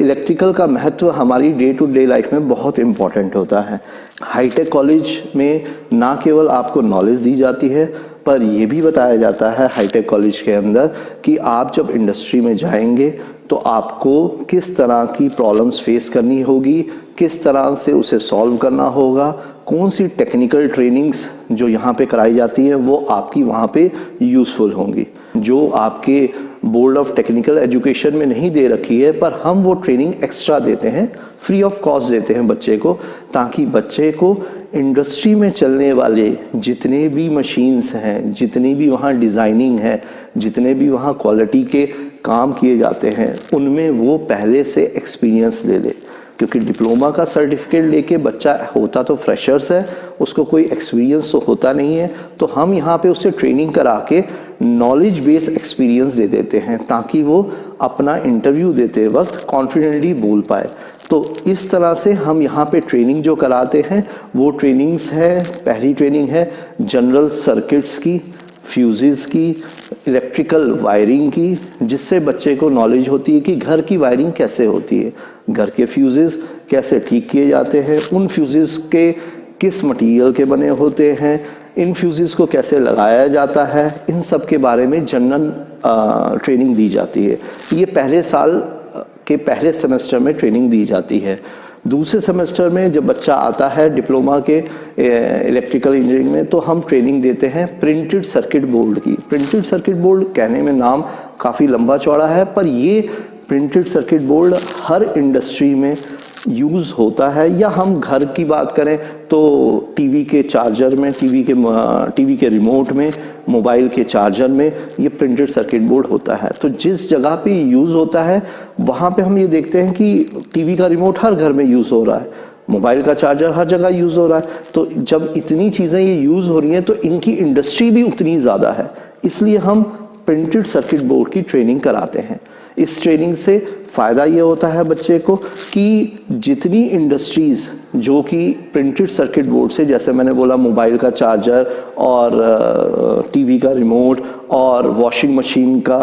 Electrical का महत्व हमारी डे टू डे लाइफ में बहुत इम्पॉर्टेंट होता है। हाईटेक कॉलेज में ना केवल आपको नॉलेज दी जाती है, पर यह भी बताया जाता है हाईटेक कॉलेज के अंदर कि आप जब इंडस्ट्री में जाएंगे तो आपको किस तरह की प्रॉब्लम्स फेस करनी होगी, किस तरह से उसे सॉल्व करना होगा, कौन सी टेक्निकल ट्रेनिंग्स जो यहाँ पे कराई जाती हैं वो आपकी वहाँ पे यूज़फुल होंगी, जो आपके बोर्ड ऑफ टेक्निकल एजुकेशन में नहीं दे रखी है, पर हम वो ट्रेनिंग एक्स्ट्रा देते हैं, फ्री ऑफ कॉस्ट देते हैं बच्चे को, ताकि बच्चे को इंडस्ट्री में चलने वाले जितने भी मशीन्स हैं, जितनी भी वहाँ डिज़ाइनिंग है, जितने भी वहाँ क्वालिटी के काम किए जाते हैं, उनमें वो पहले से एक्सपीरियंस ले ले। क्योंकि डिप्लोमा का सर्टिफिकेट लेके बच्चा होता तो फ्रेशर्स है, उसको कोई एक्सपीरियंस तो होता नहीं है, तो हम यहाँ पे उसे ट्रेनिंग करा के नॉलेज बेस एक्सपीरियंस दे देते हैं ताकि वो अपना इंटरव्यू देते वक्त कॉन्फिडेंटली बोल पाए। तो इस तरह से हम यहाँ पे ट्रेनिंग जो कराते हैं वो ट्रेनिंग्स है, पहली ट्रेनिंग है जनरल सर्किट्स की, फ्यूजेस की, इलेक्ट्रिकल वायरिंग की, जिससे बच्चे को नॉलेज होती है कि घर की वायरिंग कैसे होती है, घर के फ्यूजेस कैसे ठीक किए जाते हैं, उन फ्यूजेस के किस मटेरियल के बने होते हैं, इन फ्यूजेस को कैसे लगाया जाता है, इन सब के बारे में जनरल ट्रेनिंग दी जाती है। ये पहले साल के पहले सेमेस्टर में ट्रेनिंग दी जाती है। दूसरे सेमेस्टर में जब बच्चा आता है डिप्लोमा के इलेक्ट्रिकल इंजीनियरिंग में, तो हम ट्रेनिंग देते हैं प्रिंटेड सर्किट बोर्ड की। प्रिंटेड सर्किट बोर्ड कहने में नाम काफ़ी लंबा चौड़ा है, पर ये प्रिंटेड सर्किट बोर्ड हर इंडस्ट्री में यूज़ होता है। या हम घर की बात करें तो टीवी के चार्जर में, टीवी के रिमोट में, मोबाइल के चार्जर में ये प्रिंटेड सर्किट बोर्ड होता है। तो जिस जगह पे यूज़ होता है वहाँ पे हम ये देखते हैं कि टीवी का रिमोट हर घर में यूज़ हो रहा है, मोबाइल का चार्जर हर जगह यूज़ हो रहा है। तो जब इतनी चीज़ें ये यूज़ हो रही हैं तो इनकी इंडस्ट्री भी उतनी ज़्यादा है, इसलिए हम प्रिंटेड सर्किट बोर्ड की ट्रेनिंग कराते हैं। इस ट्रेनिंग से फ़ायदा ये होता है बच्चे को कि जितनी इंडस्ट्रीज़ जो कि प्रिंटेड सर्किट बोर्ड से, जैसे मैंने बोला मोबाइल का चार्जर और टीवी का रिमोट और वॉशिंग मशीन का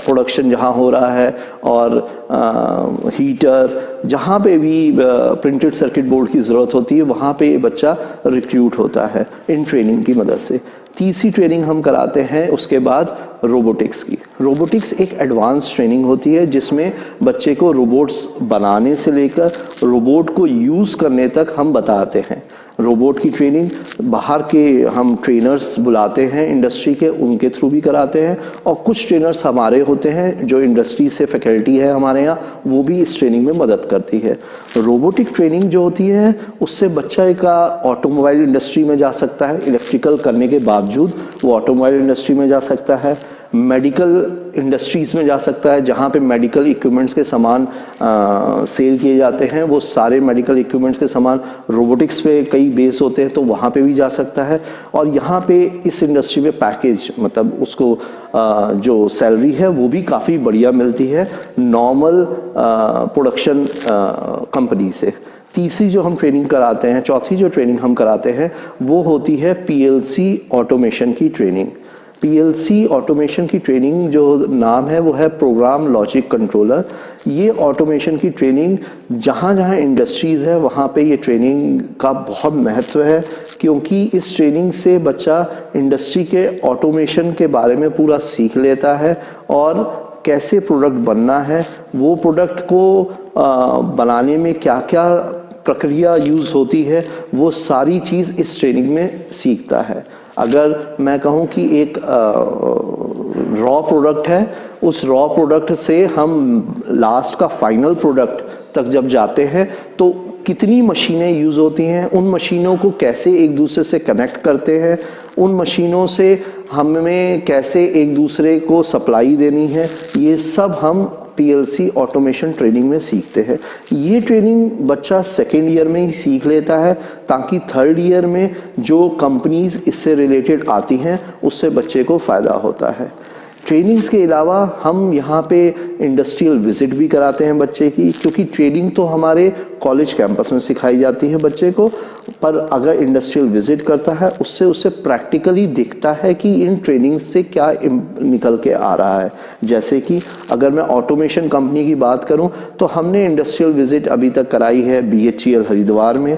प्रोडक्शन जहाँ हो रहा है और हीटर, जहाँ पे भी प्रिंटेड सर्किट बोर्ड की ज़रूरत होती है वहाँ पे बच्चा रिक्रूट होता है इन ट्रेनिंग की मदद से। तीसरी ट्रेनिंग हम कराते हैं उसके बाद रोबोटिक्स की। रोबोटिक्स एक एडवांस ट्रेनिंग होती है जिसमें बच्चे को रोबोट्स बनाने से लेकर रोबोट को यूज़ करने तक हम बताते हैं। रोबोट की ट्रेनिंग बाहर के हम ट्रेनर्स बुलाते हैं इंडस्ट्री के, उनके थ्रू भी कराते हैं, और कुछ ट्रेनर्स हमारे होते हैं जो इंडस्ट्री से फैकल्टी है हमारे यहाँ, वो भी इस ट्रेनिंग में मदद करती है। रोबोटिक ट्रेनिंग जो होती है उससे बच्चा का ऑटोमोबाइल इंडस्ट्री में जा सकता है, इलेक्ट्रिकल करने के बावजूद वो ऑटोमोबाइल इंडस्ट्री में जा सकता है, मेडिकल इंडस्ट्रीज़ में जा सकता है, जहाँ पे मेडिकल इक्विपमेंट्स के सामान सेल किए जाते हैं, वो सारे मेडिकल इक्विपमेंट्स के सामान रोबोटिक्स पे कई बेस होते हैं, तो वहाँ पे भी जा सकता है। और यहाँ पे इस इंडस्ट्री में पैकेज, मतलब उसको जो सैलरी है वो भी काफ़ी बढ़िया मिलती है नॉर्मल प्रोडक्शन कंपनी से। तीसरी जो हम ट्रेनिंग कराते हैं, चौथी जो ट्रेनिंग हम कराते हैं वो होती है पीएलसी ऑटोमेशन की ट्रेनिंग। पीएलसी ऑटोमेशन की ट्रेनिंग जो नाम है वो है प्रोग्राम लॉजिक कंट्रोलर। ये ऑटोमेशन की ट्रेनिंग जहाँ जहाँ इंडस्ट्रीज़ है वहाँ पे ये ट्रेनिंग का बहुत महत्व है, क्योंकि इस ट्रेनिंग से बच्चा इंडस्ट्री के ऑटोमेशन के बारे में पूरा सीख लेता है और कैसे प्रोडक्ट बनना है, वो प्रोडक्ट को बनाने में क्या क्या प्रक्रिया यूज़ होती है, वो सारी चीज़ इस ट्रेनिंग में सीखता है। अगर मैं कहूँ कि एक रॉ प्रोडक्ट है, उस रॉ प्रोडक्ट से हम लास्ट का फाइनल प्रोडक्ट तक जब जाते हैं तो कितनी मशीनें यूज़ होती हैं, उन मशीनों को कैसे एक दूसरे से कनेक्ट करते हैं, उन मशीनों से हमें कैसे एक दूसरे को सप्लाई देनी है, ये सब हम पीएलसी ऑटोमेशन ट्रेनिंग में सीखते हैं। ये ट्रेनिंग बच्चा सेकेंड ईयर में ही सीख लेता है ताकि थर्ड ईयर में जो कंपनीज इससे रिलेटेड आती हैं उससे बच्चे को फ़ायदा होता है। ट्रेनिंग्स के अलावा हम यहाँ पे इंडस्ट्रियल विजिट भी कराते हैं बच्चे की, क्योंकि ट्रेनिंग तो हमारे कॉलेज कैंपस में सिखाई जाती है बच्चे को, पर अगर इंडस्ट्रियल विजिट करता है उससे उसे प्रैक्टिकली दिखता है कि इन ट्रेनिंग से क्या निकल के आ रहा है। जैसे कि अगर मैं ऑटोमेशन कंपनी की बात करूं तो हमने इंडस्ट्रियल विजिट अभी तक कराई है BHEL हरिद्वार में,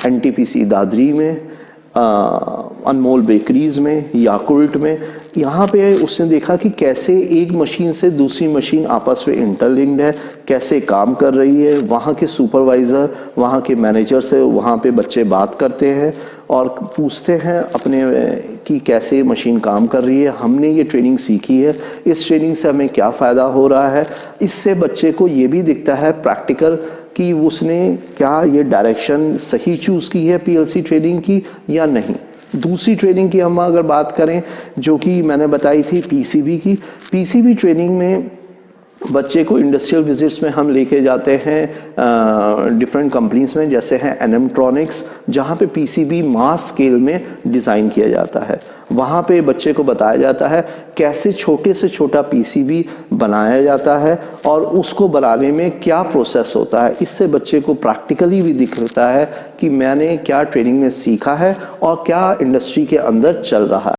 NTPC दादरी में, अनमोल बेकरीज में, याकुल्ट में। यहाँ पे उसने देखा कि कैसे एक मशीन से दूसरी मशीन आपस में इंटरलिंक्ड है, कैसे काम कर रही है। वहाँ के सुपरवाइज़र, वहाँ के मैनेजर से वहाँ पे बच्चे बात करते हैं और पूछते हैं अपने कि कैसे मशीन काम कर रही है, हमने ये ट्रेनिंग सीखी है, इस ट्रेनिंग से हमें क्या फ़ायदा हो रहा है। इससे बच्चे को ये भी दिखता है प्रैक्टिकल कि उसने क्या ये डायरेक्शन सही चूज़ की है PLC ट्रेनिंग की या नहीं। दूसरी ट्रेनिंग की हम अगर बात करें जो कि मैंने बताई थी PCB की, PCB ट्रेनिंग में बच्चे को इंडस्ट्रियल विजिट्स में हम लेके जाते हैं डिफरेंट कंपनीज में, जैसे हैं एनएमट्रॉनिक्स, जहाँ पे PCB मास स्केल में डिज़ाइन किया जाता है। वहाँ पे बच्चे को बताया जाता है कैसे छोटे से छोटा PCB बनाया जाता है और उसको बनाने में क्या प्रोसेस होता है। इससे बच्चे को प्रैक्टिकली भी दिखता है कि मैंने क्या ट्रेनिंग में सीखा है और क्या इंडस्ट्री के अंदर चल रहा है।